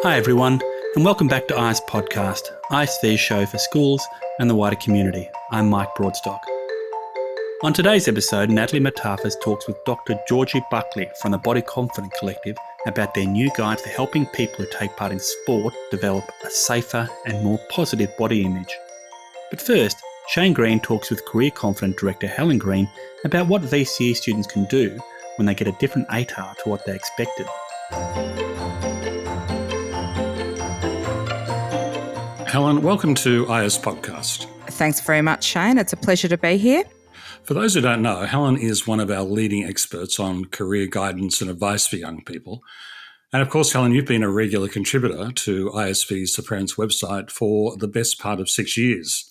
Hi everyone, and welcome back to ICE Podcast, ICE's show for schools and the wider community. I'm Mike Broadstock. On today's episode, Natalie Moutafis talks with Dr. Georgie Buckley from the Body Confident Collective about their new guide for helping people who take part in sport develop a safer and more positive body image. But first, Shane Green talks with Career Confident Director Helen Green about what VCE students can do when they get a different ATAR to what they expected. Helen, welcome to IS Podcast. Thanks very much, Shane. It's a pleasure to be here. For those who don't know, Helen is one of our leading experts on career guidance and advice for young people. And of course, Helen, you've been a regular contributor to ISV's Sopranos website for the best part of 6 years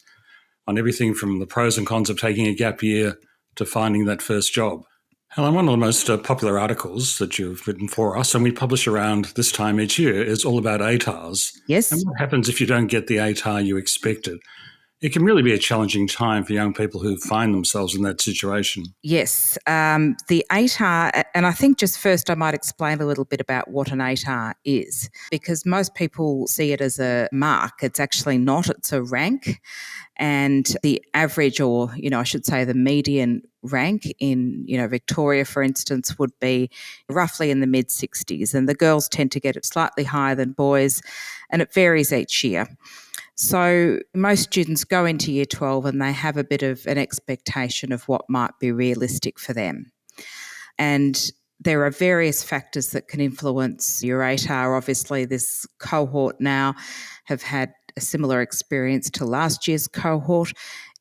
on everything from the pros and cons of taking a gap year to finding that first job. Helen, one of the most popular articles that you've written for us, and we publish around this time each year, is all about ATARs. Yes. And what happens if you don't get the ATAR you expected? It can really be a challenging time for young people who find themselves in that situation. Yes. The ATAR, and I think just first I might explain a little bit about what an ATAR is, because most people see it as a mark. It's actually not. It's a rank. And the average, or, I should say the median rank in, Victoria, for instance, would be roughly in the mid-60s. And the girls tend to get it slightly higher than boys, and it varies each year. So most students go into Year 12 and they have a bit of an expectation of what might be realistic for them. And there are various factors that can influence your ATAR. Obviously, this cohort now have had a similar experience to last year's cohort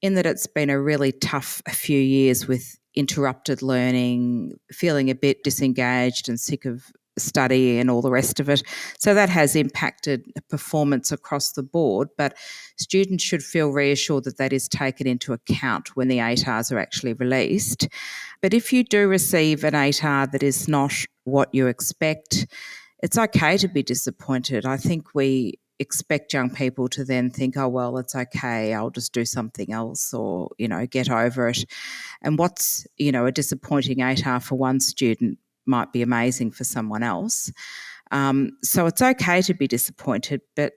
in that it's been a really tough few years with interrupted learning, feeling a bit disengaged and sick of study and all the rest of it. So that has impacted performance across the board, but students should feel reassured that that is taken into account when the ATARs are actually released. But if you do receive an ATAR that is not what you expect, it's okay to be disappointed. I think we expect young people to then think, oh, well, it's okay, I'll just do something else, or, get over it. And what's, a disappointing ATAR for one student might be amazing for someone else. So it's okay to be disappointed, but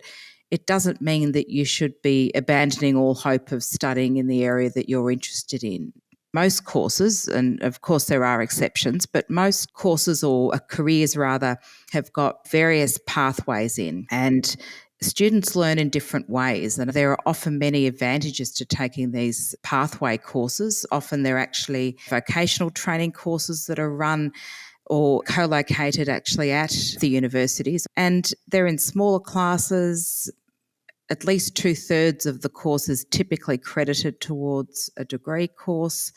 it doesn't mean that you should be abandoning all hope of studying in the area that you're interested in. Most courses, and of course there are exceptions, but most courses or careers rather have got various pathways in, and students learn in different ways, and there are often many advantages to taking these pathway courses. Often they're actually vocational training courses that are run or co-located actually at the universities, and they're in smaller classes. At least 2/3 of the course is typically credited towards a degree course.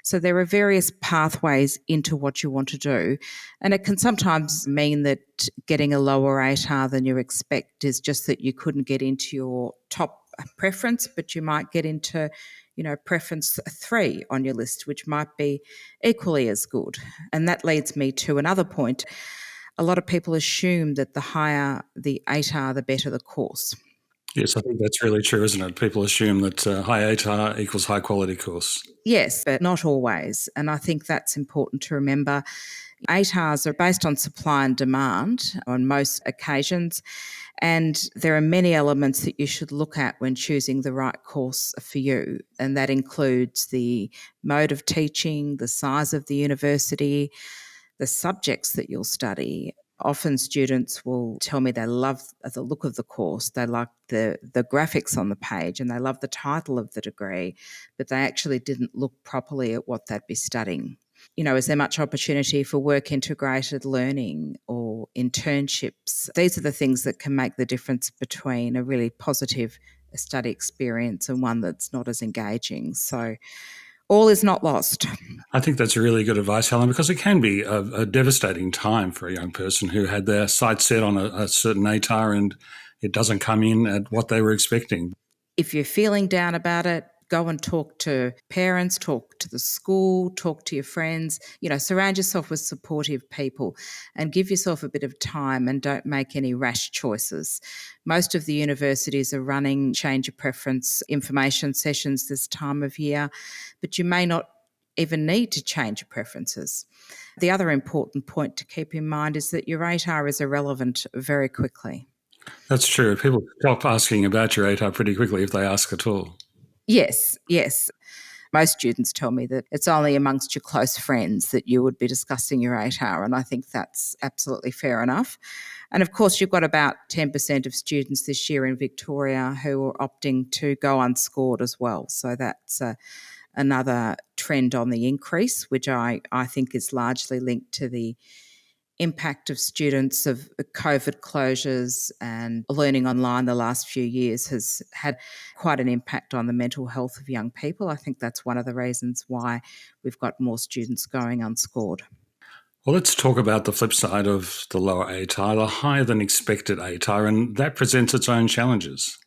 So there are various pathways into what you want to do. And it can sometimes mean that getting a lower ATAR than you expect is just that you couldn't get into your top preference, but you might get into, preference 3 on your list, which might be equally as good. And that leads me to another point. A lot of people assume that the higher the ATAR, the better the course. Yes, I think that's really true, isn't it? People assume that high ATAR equals high quality course. Yes, but not always. And I think that's important to remember. ATARs are based on supply and demand on most occasions, and there are many elements that you should look at when choosing the right course for you. And that includes the mode of teaching, the size of the university, the subjects that you'll study. Often students will tell me they love the look of the course, they like the graphics on the page, and they love the title of the degree, but they actually didn't look properly at what they'd be studying. Is there much opportunity for work integrated learning or internships? These are the things that can make the difference between a really positive study experience and one that's not as engaging. So all is not lost. I think that's really good advice, Helen, because it can be a devastating time for a young person who had their sights set on a certain ATAR and it doesn't come in at what they were expecting. If you're feeling down about it, go and talk to parents, talk to the school, talk to your friends, surround yourself with supportive people and give yourself a bit of time and don't make any rash choices. Most of the universities are running change of preference information sessions this time of year, but you may not even need to change your preferences. The other important point to keep in mind is that your ATAR is irrelevant very quickly. That's true. People stop asking about your ATAR pretty quickly if they ask at all. Yes, yes. Most students tell me that it's only amongst your close friends that you would be discussing your ATAR, and I think that's absolutely fair enough. And of course, you've got about 10% of students this year in Victoria who are opting to go unscored as well. So that's another trend on the increase, which I think is largely linked to the impact of students of COVID closures and learning online the last few years has had quite an impact on the mental health of young people. I think that's one of the reasons why we've got more students going unscored. Well, let's talk about the flip side of the lower ATAR, the higher than expected ATAR, and that presents its own challenges.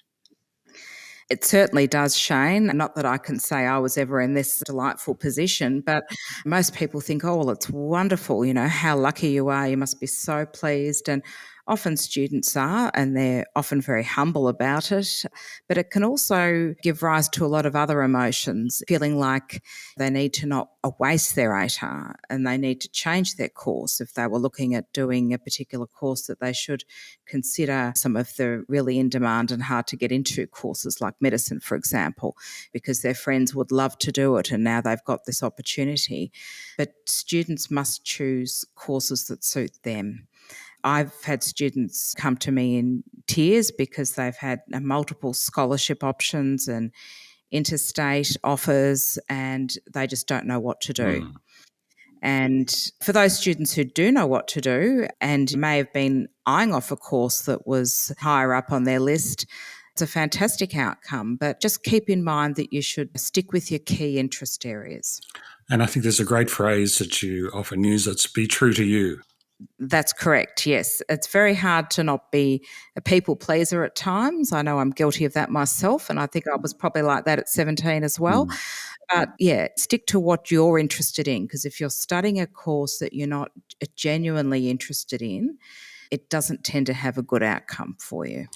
It certainly does, Shane. Not that I can say I was ever in this delightful position, but most people think, oh, well, it's wonderful, how lucky you are. You must be so pleased. And often students are, and they're often very humble about it. But it can also give rise to a lot of other emotions, feeling like they need to not waste their ATAR and they need to change their course. If they were looking at doing a particular course, that they should consider some of the really in demand and hard to get into courses like medicine, for example, because their friends would love to do it and now they've got this opportunity. But students must choose courses that suit them. I've had students come to me in tears because they've had multiple scholarship options and interstate offers and they just don't know what to do. And for those students who do know what to do and may have been eyeing off a course that was higher up on their list, it's a fantastic outcome. But just keep in mind that you should stick with your key interest areas. And I think there's a great phrase that you often use, that's be true to you. That's correct, yes. It's very hard to not be a people pleaser at times. I know I'm guilty of that myself, and I think I was probably like that at 17 as well. But yeah, stick to what you're interested in, because if you're studying a course that you're not genuinely interested in, it doesn't tend to have a good outcome for you.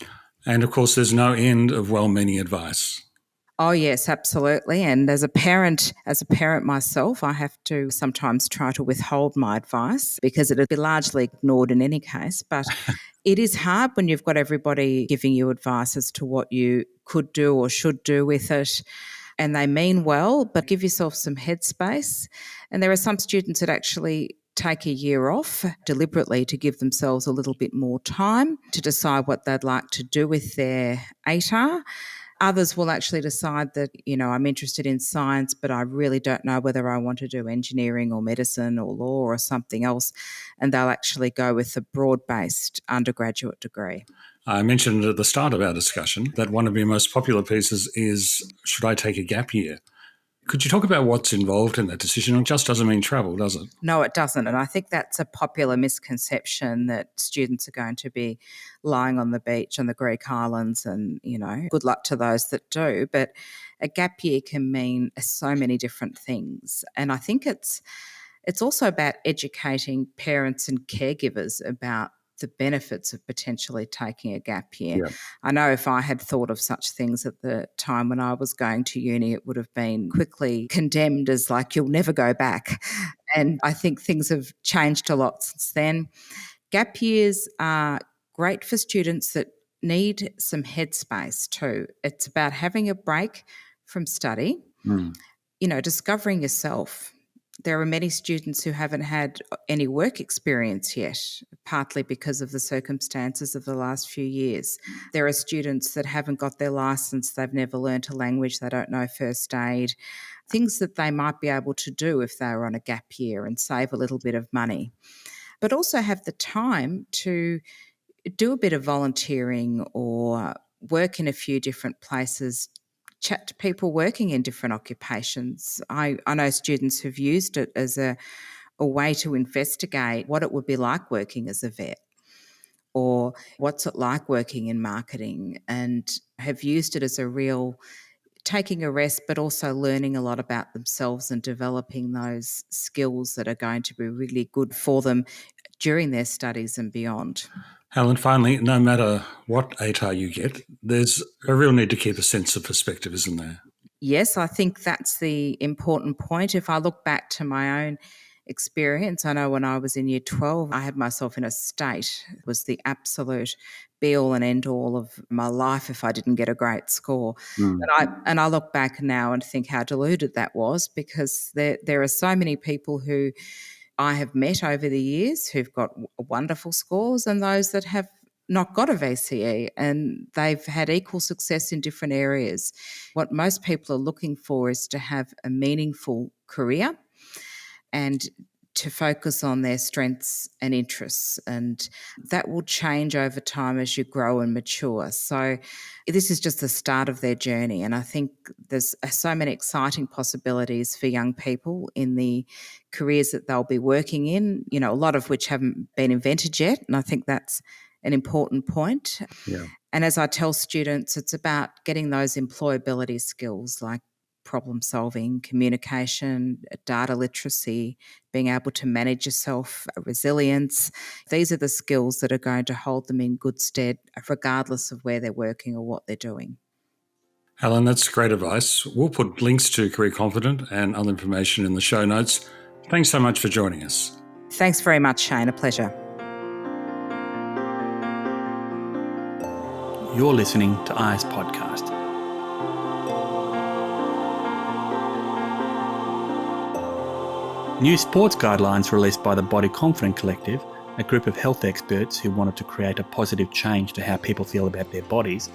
And of course, there's no end of well-meaning advice. Oh, yes, absolutely. And as a parent myself, I have to sometimes try to withhold my advice because it'd be largely ignored in any case. But it is hard when you've got everybody giving you advice as to what you could do or should do with it. And they mean well, but give yourself some headspace. And there are some students that actually take a year off deliberately to give themselves a little bit more time to decide what they'd like to do with their ATAR. Others will actually decide that, I'm interested in science, but I really don't know whether I want to do engineering or medicine or law or something else. And they'll actually go with a broad-based undergraduate degree. I mentioned at the start of our discussion that one of your most popular pieces is, should I take a gap year? Could you talk about what's involved in that decision? It just doesn't mean travel, does it? No, it doesn't. And I think that's a popular misconception that students are going to be lying on the beach on the Greek islands and, good luck to those that do. But a gap year can mean so many different things. And I think it's also about educating parents and caregivers about the benefits of potentially taking a gap year. Yeah. I know if I had thought of such things at the time when I was going to uni, it would have been quickly condemned as like, you'll never go back. And I think things have changed a lot since then. Gap years are great for students that need some headspace too. It's about having a break from study, discovering yourself. There are many students who haven't had any work experience yet, partly because of the circumstances of the last few years. There are students that haven't got their licence, they've never learnt a language, they don't know first aid, things that they might be able to do if they were on a gap year and save a little bit of money. But also have the time to do a bit of volunteering or work in a few different places, chat to people working in different occupations. I know students who've used it as a way to investigate what it would be like working as a vet or what's it like working in marketing, and have used it as a real taking a rest but also learning a lot about themselves and developing those skills that are going to be really good for them during their studies and beyond. Helen, finally, no matter what ATAR you get, there's a real need to keep a sense of perspective, isn't there? Yes, I think that's the important point. If I look back to my own experience. I know when I was in year 12, I had myself in a state. It was the absolute be all and end all of my life if I didn't get a great score. Mm. And I look back now and think how deluded that was, because there are so many people who I have met over the years who've got wonderful scores, and those that have not got a VCE, and they've had equal success in different areas. What most people are looking for is to have a meaningful career and to focus on their strengths and interests, and that will change over time as you grow and mature. So this is just the start of their journey, and I think there's so many exciting possibilities for young people in the careers that they'll be working in, a lot of which haven't been invented yet, and I think that's an important point. Yeah. And as I tell students, it's about getting those employability skills like problem solving, communication, data literacy, being able to manage yourself, resilience. These are the skills that are going to hold them in good stead, regardless of where they're working or what they're doing. Helen, that's great advice. We'll put links to Career Confident and other information in the show notes. Thanks so much for joining us. Thanks very much, Shane. A pleasure. You're listening to IS Podcast. New sports guidelines released by the Body Confident Collective, a group of health experts who wanted to create a positive change to how people feel about their bodies,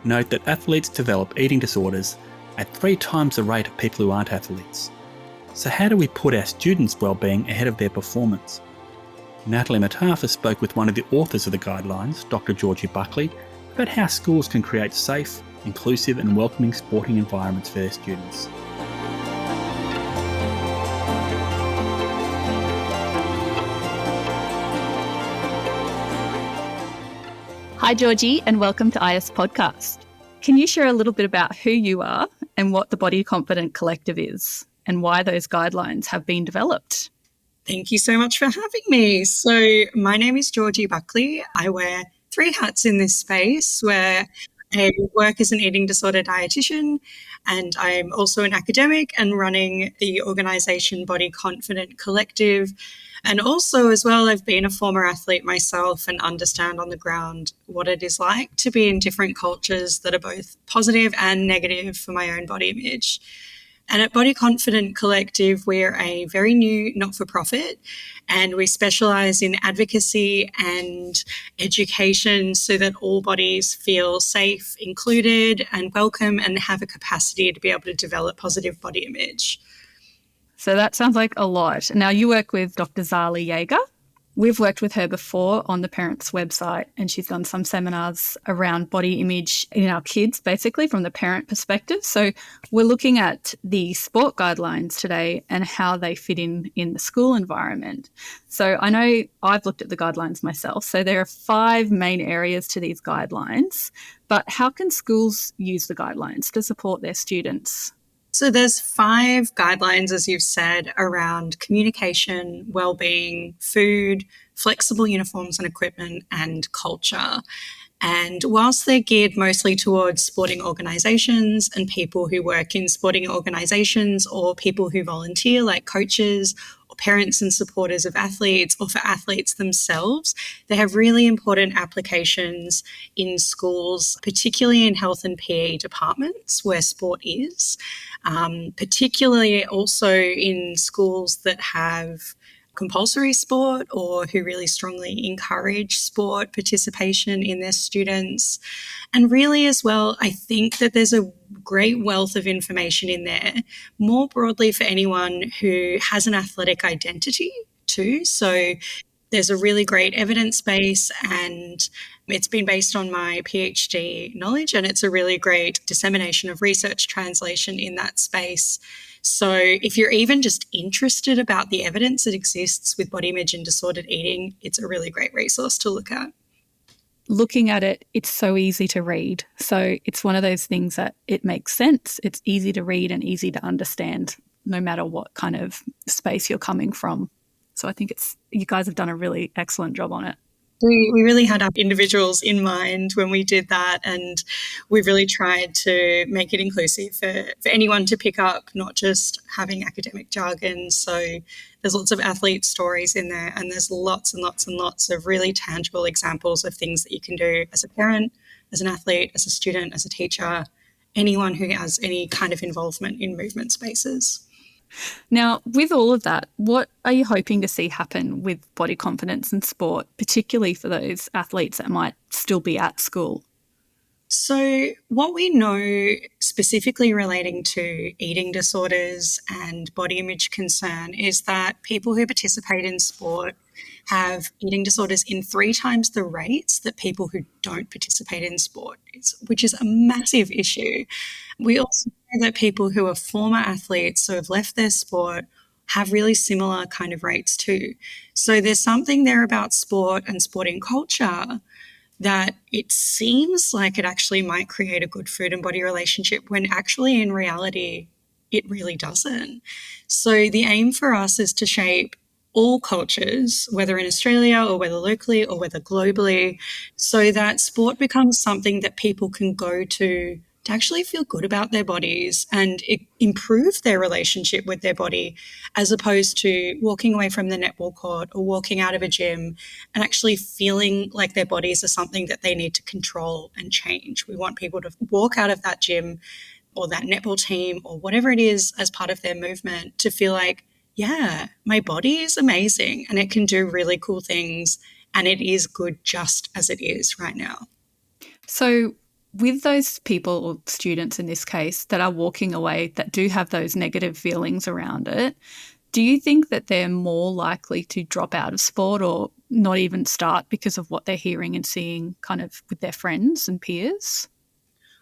note that athletes develop eating disorders at 3 times the rate of people who aren't athletes. So how do we put our students' well-being ahead of their performance? Natalie Moutafis spoke with one of the authors of the guidelines, Dr. Georgie Buckley, about how schools can create safe, inclusive and welcoming sporting environments for their students. Hi, Georgie, and welcome to IS Podcast. Can you share a little bit about who you are and what the Body Confident Collective is and why those guidelines have been developed? Thank you so much for having me. So my name is Georgie Buckley. I wear 3 hats in this space, where I work as an eating disorder dietitian, and I'm also an academic and running the organisation Body Confident Collective. And also as well, I've been a former athlete myself and understand on the ground what it is like to be in different cultures that are both positive and negative for my own body image. And at Body Confident Collective, we're a very new not-for-profit, and we specialise in advocacy and education so that all bodies feel safe, included and welcome, and have a capacity to be able to develop positive body image. So that sounds like a lot. Now, you work with Dr. Zali Yeager. We've worked with her before on the Parents website, and she's done some seminars around body image in our kids, basically from the parent perspective. So we're looking at the sport guidelines today and how they fit in the school environment. So I know I've looked at the guidelines myself. So there are 5 main areas to these guidelines, but how can schools use the guidelines to support their students? So there's 5 guidelines, as you've said, around communication, well-being, food, flexible uniforms and equipment, and culture. And whilst they're geared mostly towards sporting organisations and people who work in sporting organisations or people who volunteer, like coaches or parents and supporters of athletes, or for athletes themselves, they have really important applications in schools, particularly in health and PE departments where sport is, particularly also in schools that have compulsory sport or who really strongly encourage sport participation in their students. And really as well, I think that there's a great wealth of information in there, more broadly for anyone who has an athletic identity too. So there's a really great evidence base, and it's been based on my PhD knowledge, and it's a really great dissemination of research translation in that space. So if you're even just interested about the evidence that exists with body image and disordered eating, it's a really great resource to look at. Looking at it, it's so easy to read. So it's one of those things that it makes sense. It's easy to read and easy to understand, no matter what kind of space you're coming from. So I think you guys have done a really excellent job on it. We really had our individuals in mind when we did that, and we really tried to make it inclusive for anyone to pick up, not just having academic jargon. So there's lots of athlete stories in there, and there's lots and lots and lots of really tangible examples of things that you can do as a parent, as an athlete, as a student, as a teacher, anyone who has any kind of involvement in movement spaces. Now, with all of that, what are you hoping to see happen with body confidence in sport, particularly for those athletes that might still be at school? So what we know specifically relating to eating disorders and body image concern is that people who participate in sport have eating disorders in 3 times the rates that people who don't participate in sport, which is a massive issue. We also know that people who are former athletes, so have left their sport, have really similar kind of rates too. So there's something there about sport and sporting culture that it seems like it actually might create a good food and body relationship when actually in reality it really doesn't. So the aim for us is to shape all cultures, whether in Australia or whether locally or whether globally, so that sport becomes something that people can go to actually feel good about their bodies and improve their relationship with their body, as opposed to walking away from the netball court or walking out of a gym and actually feeling like their bodies are something that they need to control and change. We want people to walk out of that gym or that netball team or whatever it is as part of their movement to feel like, yeah, my body is amazing and it can do really cool things and it is good just as it is right now. So with those people or students in this case that are walking away that do have those negative feelings around it, do you think that they're more likely to drop out of sport or not even start because of what they're hearing and seeing kind of with their friends and peers?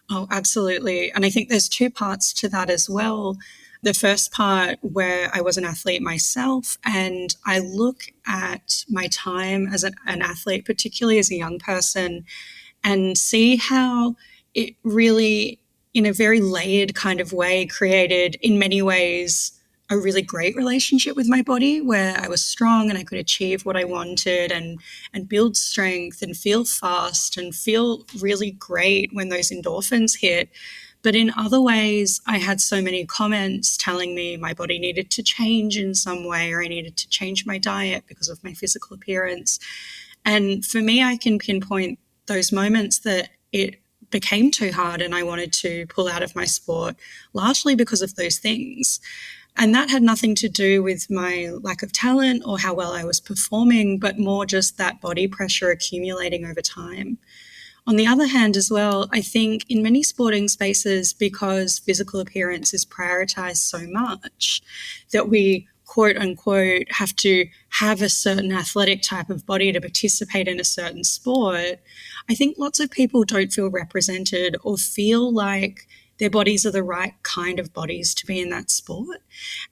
Oh, absolutely. And I think there's 2 parts to that as well. The first part where I was an athlete myself and I look at my time as an athlete, particularly as a young person, and see how it really, in a very layered kind of way, created in many ways a really great relationship with my body where I was strong and I could achieve what I wanted and build strength and feel fast and feel really great when those endorphins hit. But in other ways, I had so many comments telling me my body needed to change in some way or I needed to change my diet because of my physical appearance. And for me, I can pinpoint those moments that it became too hard and I wanted to pull out of my sport, largely because of those things. And that had nothing to do with my lack of talent or how well I was performing, but more just that body pressure accumulating over time. On the other hand as well, I think in many sporting spaces, because physical appearance is prioritized so much, that we quote unquote have to have a certain athletic type of body to participate in a certain sport, I think lots of people don't feel represented or feel like their bodies are the right kind of bodies to be in that sport.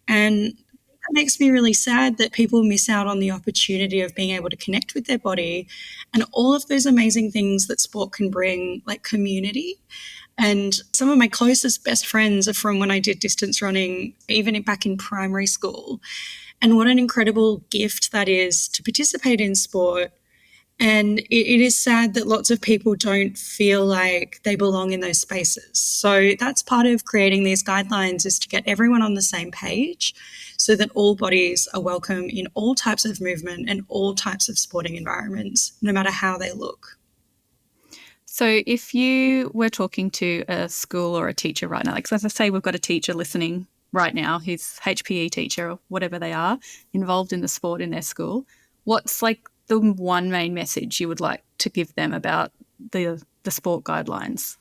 And that makes me really sad that people miss out on the opportunity of being able to connect with their body and all of those amazing things that sport can bring, like community. And some of my closest best friends are from when I did distance running, even back in primary school. And what an incredible gift that is to participate in sport. And it is sad that lots of people don't feel like they belong in those spaces. So that's part of creating these guidelines, is to get everyone on the same page so that all bodies are welcome in all types of movement and all types of sporting environments, no matter how they look. So if you were talking to a school or a teacher right now, like so as I say, we've got a teacher listening right now who's HPE teacher or whatever they are, involved in the sport in their school, what's like the one main message you would like to give them about the sport guidelines?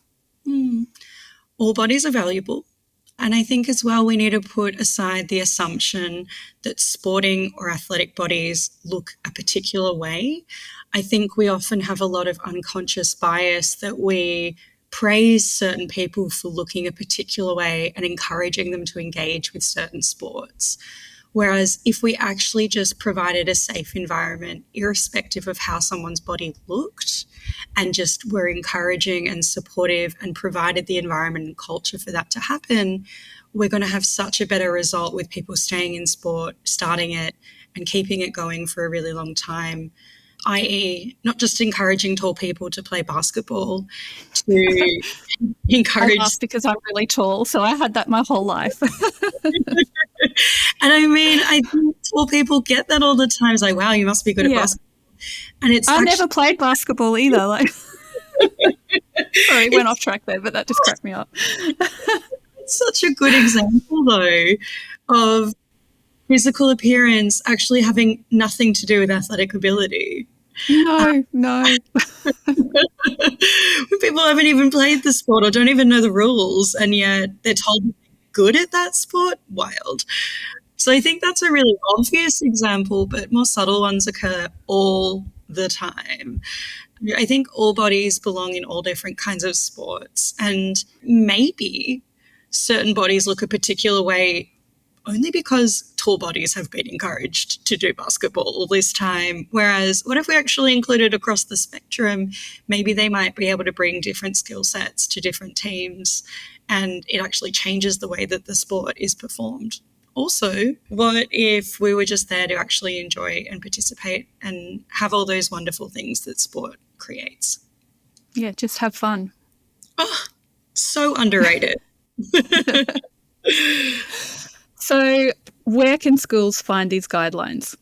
All bodies are valuable. And I think as well we need to put aside the assumption that sporting or athletic bodies look a particular way. I think we often have a lot of unconscious bias that we praise certain people for looking a particular way and encouraging them to engage with certain sports. Whereas if we actually just provided a safe environment, irrespective of how someone's body looked, and just were encouraging and supportive and provided the environment and culture for that to happen, we're going to have such a better result with people staying in sport, starting it and keeping it going for a really long time. i.e. not just encouraging tall people to play basketball, to encourage... I asked because I'm really tall, so I had that my whole life. And I mean, I think tall people get that all the time. It's like, wow, you must be good at basketball. And it's I never played basketball either. Like, sorry, went off track there, but that just cracked me up. It's such a good example, though, of physical appearance actually having nothing to do with athletic ability. No. When people haven't even played the sport or don't even know the rules, and yet they're told they're good at that sport. Wild. So I think that's a really obvious example, but more subtle ones occur all the time. I think all bodies belong in all different kinds of sports, and maybe certain bodies look a particular way only because tall bodies have been encouraged to do basketball all this time. Whereas what if we actually included across the spectrum, maybe they might be able to bring different skill sets to different teams, and it actually changes the way that the sport is performed. Also, what if we were just there to actually enjoy and participate and have all those wonderful things that sport creates? Yeah, just have fun. Oh, so underrated. So where can schools find these guidelines?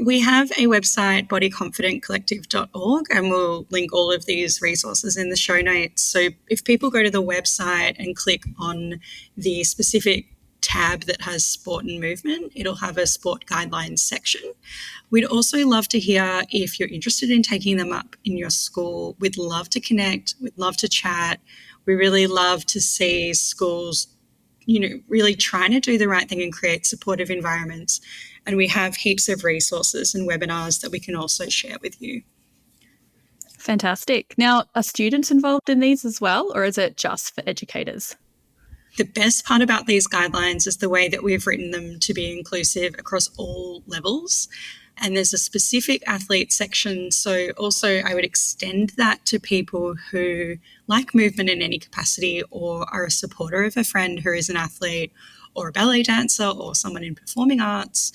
We have a website, bodyconfidentcollective.org, and we'll link all of these resources in the show notes. So if people go to the website and click on the specific tab that has sport and movement, it'll have a sport guidelines section. We'd also love to hear if you're interested in taking them up in your school. We'd love to connect. We'd love to chat. We really love to see schools, really trying to do the right thing and create supportive environments. And we have heaps of resources and webinars that we can also share with you. Fantastic. Now, are students involved in these as well, or is it just for educators? The best part about these guidelines is the way that we've written them to be inclusive across all levels. And there's a specific athlete section. So also I would extend that to people who like movement in any capacity or are a supporter of a friend who is an athlete or a ballet dancer or someone in performing arts.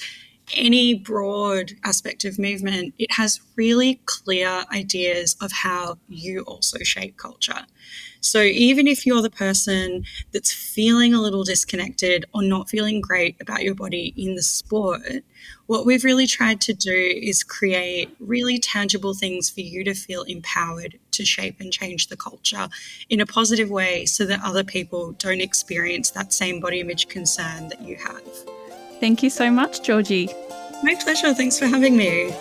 Any broad aspect of movement, it has really clear ideas of how you also shape culture. So even if you're the person that's feeling a little disconnected or not feeling great about your body in the sport, what we've really tried to do is create really tangible things for you to feel empowered to shape and change the culture in a positive way so that other people don't experience that same body image concern that you have. Thank you so much, Georgie. My pleasure. Thanks for having me.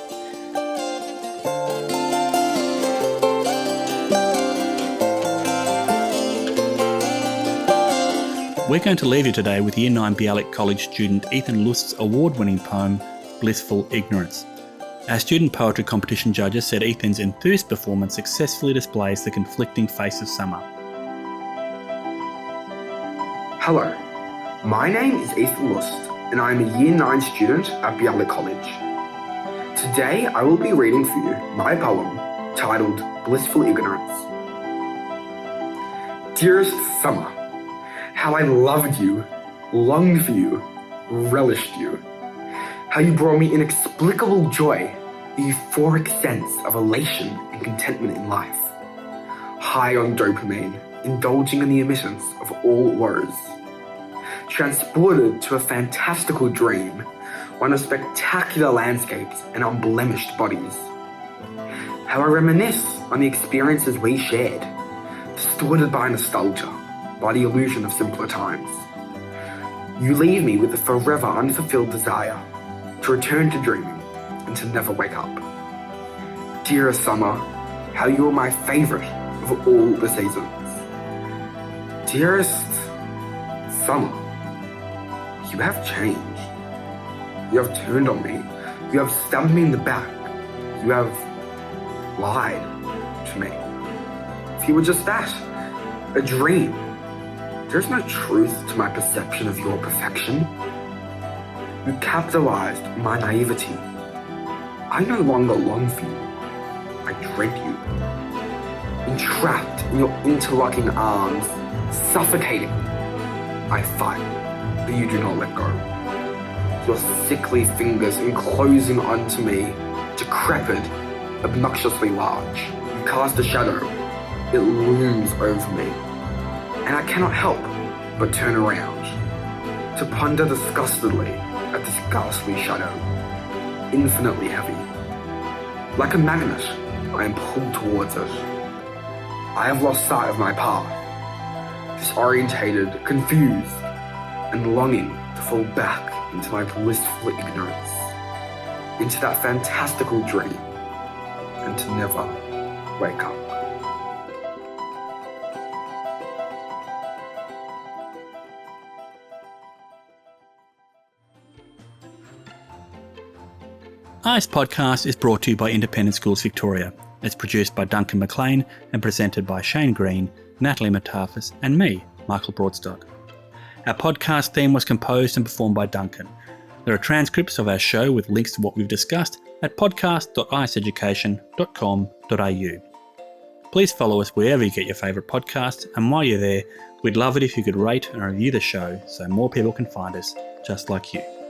We're going to leave you today with Year 9 Bialik College student Ethan Lust's award-winning poem, Blissful Ignorance. Our student poetry competition judges said Ethan's enthused performance successfully displays the conflicting face of summer. Hello, my name is Ethan Lust, and I am a Year 9 student at Bialik College. Today I will be reading for you my poem titled Blissful Ignorance. Dearest summer, how I loved you, longed for you, relished you. How you brought me inexplicable joy, a euphoric sense of elation and contentment in life. High on dopamine, indulging in the omissions of all woes. Transported to a fantastical dream, one of spectacular landscapes and unblemished bodies. How I reminisce on the experiences we shared, distorted by nostalgia, by the illusion of simpler times. You leave me with a forever unfulfilled desire to return to dreaming and to never wake up. Dearest summer, how you are my favourite of all the seasons. Dearest summer, you have changed. You have turned on me. You have stabbed me in the back. You have lied to me. If you were just that, a dream, there's no truth to my perception of your perfection. You capitalized my naivety. I no longer long for you. I dread you. Entrapped in your interlocking arms, suffocating. I fight, but you do not let go. Your sickly fingers enclosing onto me, decrepit, obnoxiously large. You cast a shadow. It looms over me. And I cannot help but turn around to ponder disgustedly at this ghastly shadow, infinitely heavy. Like a magnet, I am pulled towards it. I have lost sight of my path, disorientated, confused, and longing to fall back into my blissful ignorance, into that fantastical dream, and to never wake up. ICE Podcast is brought to you by Independent Schools Victoria. It's produced by Duncan McLean and presented by Shane Green, Natalie Moutafis and me, Michael Broadstock. Our podcast theme was composed and performed by Duncan. There are transcripts of our show with links to what we've discussed at podcast.iceeducation.com.au. Please follow us wherever you get your favourite podcasts, and while you're there, we'd love it if you could rate and review the show so more people can find us just like you.